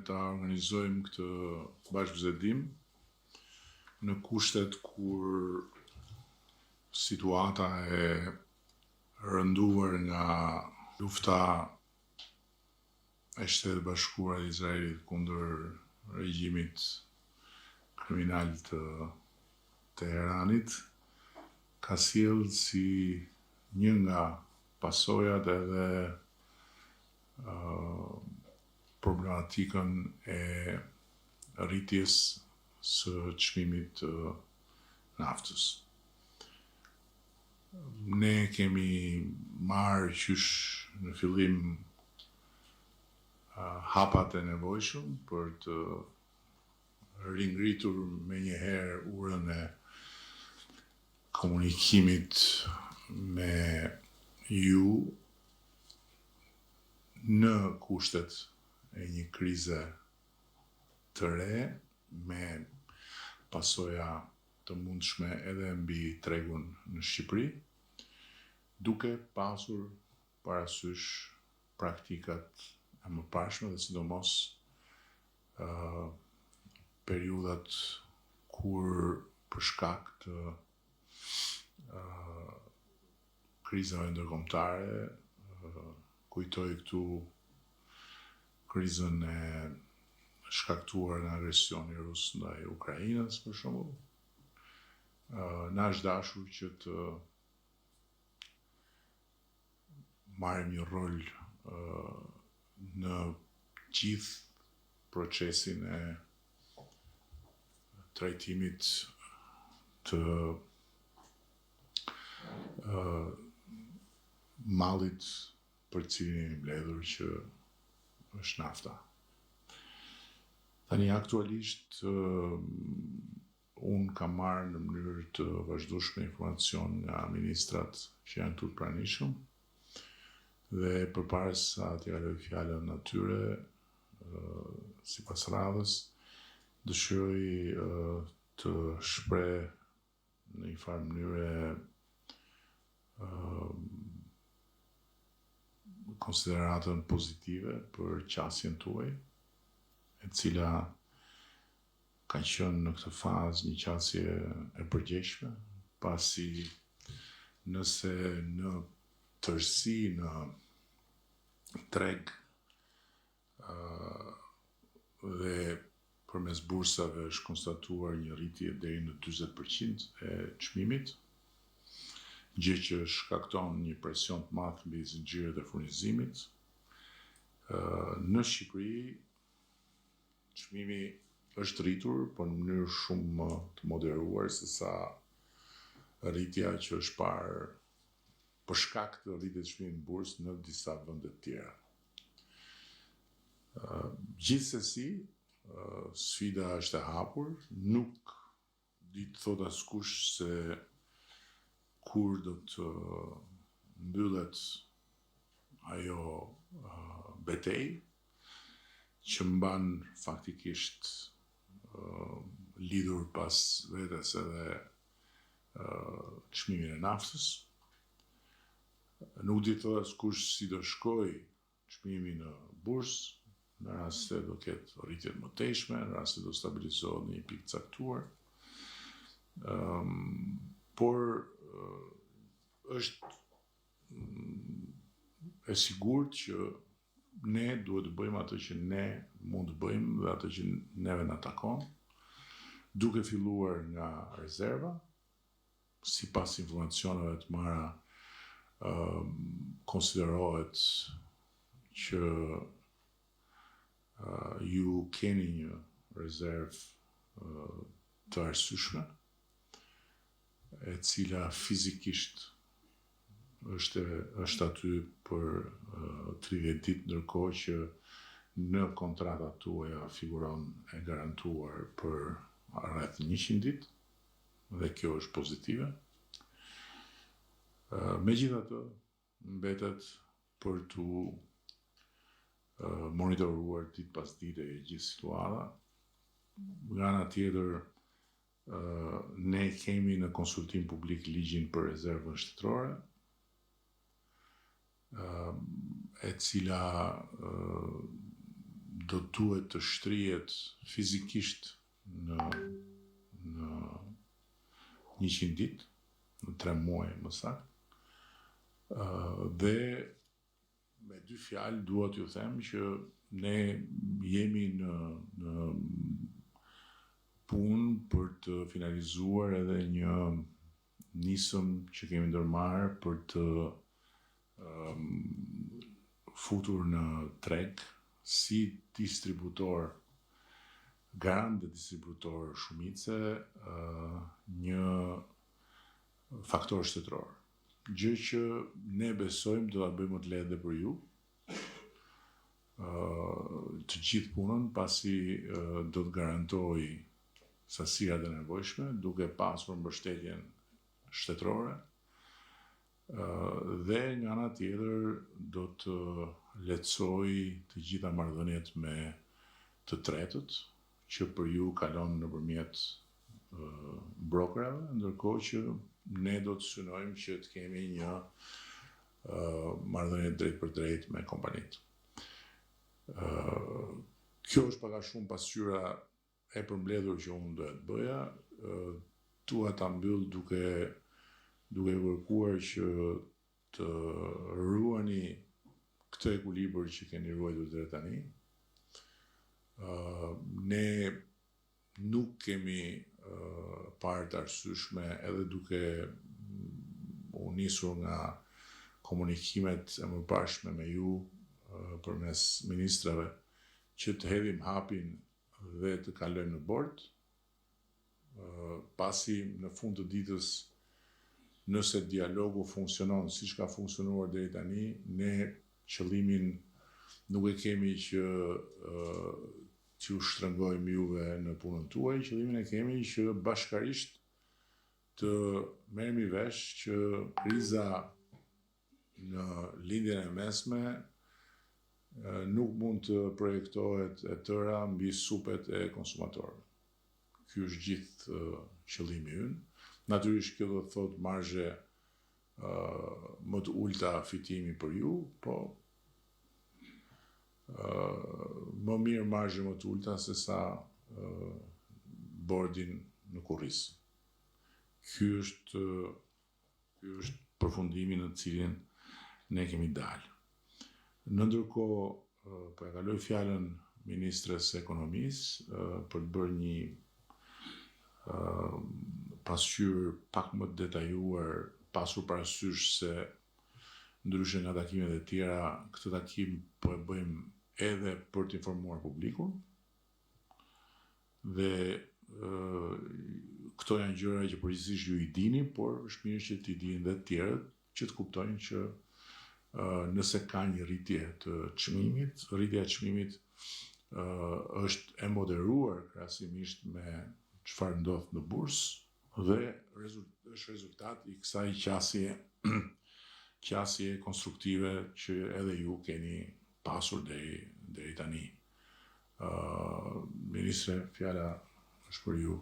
ta organizojmë këtë bashkëbisedim në kushtet kur situata e rënduar nga lufta e Shtetit Bashkuar të Izraelit kundër regjimit kriminal të Teheranit ka sjellë si një nga pasojat edhe problematikën e rritjes së çmimit të naftës. Ne kemi marrë qysh në fillim hapat e nevojshëm për të ringritur menjëherë urën e komunikimit me ju në kushtet e një krize të re me pasoja të mundshme edhe mbi tregun në Shqipëri, duke pasur parasysh praktikat e mëparshme dhe sidomos periudhat kur për shkak të krizave ndërkombëtare, kujtoj këtu krizën e shkaktuar nga agresioni rus ndaj Ukrainës, për shembull, na është dashur që të marrim një rol në gjithë procesin e trajtimit të mallit për cilin jemi mbledhur që është nafta. Tani aktualisht unë kam marrë në mënyrë të vazhdueshme informacion nga ministrat që janë këtu të pranishëm dhe përparsa t'ja kaloj fjalën atyre, sipas radhës, dëshiroj të shpreh në një farë mënyre konsideratën pozitive për qasjen tuaj, e cila ka qenë në këtë fazë një qasje e përgjegjshme, pasi nëse në tërësi në treg dhe përmes bursave është konstatuar një rritje deri në 40% e çmimit, gjë që shkakton një presion të madh mbi zinxhiret e furnizimit. Në Shqipëri çmimi është rritur, por në mënyrë shumë të moderuar sesa rritja që është parë për shkak të rritjes së çmimit në bursë në disa vende të tjera. Gjithsesi, sfida është e hapur, nuk di të thot askush se kur do të mbyllet ajo betejë që mban faktikisht lidhur pas vetes edhe çmimin e naftës. Nuk di të thot askush si do shkoj çmimi në bursë, në rast se do ketë rritje të mëtejshme, në rast se do stabilizohet në një pikë caktuar. Por është e sigurt që ne duhet të bëjmë atë që ne mund të bëjmë dhe atë që neve na takon, duke filluar nga rezerva, sipas informacioneve të marra konsiderohet që ju keni një rezervë të arsyeshme, e cila fizikisht është aty për 30 ditë, ndërkohë që në kontratat tuaja figuron e garantuar për rreth 100 ditë, dhe kjo është pozitive. Megjithatë, mbetet për tu monitoruar ditë pas dite e gjithë situata. Nga ana tjetër, ne kemi në konsultim publik ligjin për rezervën shtetërore, e cila do duhet të shtrihet fizikisht në 100 ditë, në 3 muaj më saktë. Dhe me 2 fjalë dua t'ju them që ne jemi në punë për të finalizuar edhe një nisëm që kemi ndërmarrë për të futur në treg si distributor, garant dhe distributor shumice, një faktor shtetëror. Gjë që ne besojmë do ta bëjmë të lehtë për ju, të gjithë punën, pasi do të garantoj sasirat e nevojshme, duke pasur mbështetjen shtetërore, dhe nga ana tjetër do të lehtësoj të gjitha marrëdhëniet me të tretët, që për ju kalon nëpërmjet brokerave, ndërkohë që ne do të synojmë që të kemi një marrëdhënie drejt për drejt me kompanitë. Kjo është pak a shumë pasqyra e përmbledhur që unë doja të bëja. Dua ta mbyll duke kërkuar që të ruani këtë ekuilibër që keni ruajtur deri tani. Ne nuk kemi parë të arsyeshme, edhe duke u nisur nga komunikimet e mëparshme me ju përmes ministrave, që të hedhim hapin dhe të kalojmë në bord, pasi në fund të ditës, nëse dialogu funksionon siç ka funksionuar deri tani, ne qëllimin nuk e kemi që u shtrëngojmë juve në punën tuaj, qëllimin e kemi që bashkarisht të merremi vesh që kriza në lindjen e mesme nuk mund të projektohet e tëra mbi supet e konsumatorëve. Ky është gjithë qëllimi ynë. Natyrisht kjo do të thotë marzhe më të ulta fitimi për ju, po më mirë marzhe më të ulta se sa bordin në kurriz. Ky është përfundimi në të cilin ne kemi dalë. Në ndërkohë, po e kaloj fjalën ministres së ekonomisë për të bërë një pasqyrë pak më të detajuar, pasur parasysh se ndryshe nga takimet e tjera, këtë takim po e bëjmë edhe për të informuar publikun, dhe këto janë gjëra që përgjithsisht ju i dini, por është mirë që t'i dinë dhe të tjerët, që të kuptojnë që nëse ka një rritje të çmimit, rritja e çmimit është e moderuar krahasimisht me çfarë ndodh në bursë dhe është rezultat i kësaj qasje konstruktive që edhe ju keni pasur deri tani. Ministre, fjala është për ju.